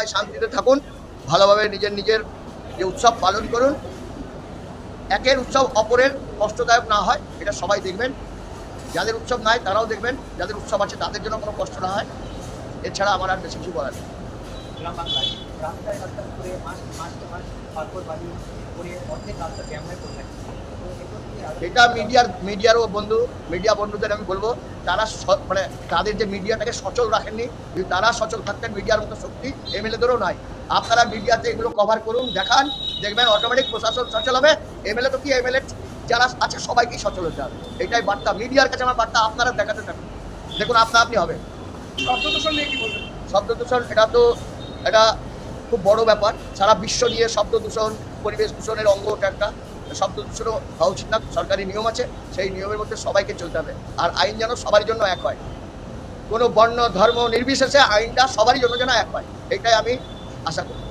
সবাই শান্তিতে থাকুন, ভালোভাবে নিজের নিজের যে উৎসব পালন করুন। একের উৎসব অপরের কষ্টদায়ক না হয়, এটা সবাই দেখবেন। যাদের উৎসব নাই তারাও দেখবেন, যাদের উৎসব আছে তাদের জন্য কোনো কষ্ট না হয়। এছাড়া আমার আর বেশি কিছু বলার নেই। গ্রাম বাংলায় রাস্তায় রাস্তায় করে মাসকে মাস পাথর বালি করে অর্ধেক রাস্তা জ্যাম হয়ে পড়ে থাকে। তো এগুলো কি এটা মিডিয়ারও মিডিয়া বন্ধুদের আমি বলবো, তারা মানে তাদের যে মিডিয়াটাকে সচল রাখেননি। যদি তারা সচল থাকতেন, মিডিয়ার মতো শক্তি এমএলএদেরও নাই। আপনারা মিডিয়াতে এগুলো কভার করুন, দেখান, দেখবেন অটোমেটিক প্রশাসন সচল হবে। এমএলএ তো কি, এমএলএ যারা আছে সবাইকেই সচল হতে হবে। এটাই বার্তা, মিডিয়ার কাছে আমার বার্তা। আপনারা দেখাতে থাকুন, দেখুন আপনি হবে। শব্দ দূষণ নিয়ে কি বলবেন? শব্দ দূষণ এটা খুব বড় ব্যাপার। সারা বিশ্ব নিয়ে শব্দ দূষণ, পরিবেশ দূষণের অঙ্গ ওটা একটা। শব্দ দূষণও হওয়া উচিত না, সরকারি নিয়ম আছে, সেই নিয়মের মধ্যে সবাইকে চলতে হবে। আর আইন যেন সবার জন্য এক হয়, কোনো বর্ণ ধর্ম নির্বিশেষে আইনটা সবারই জন্য যেন এক হয়, এটাই আমি আশা করি।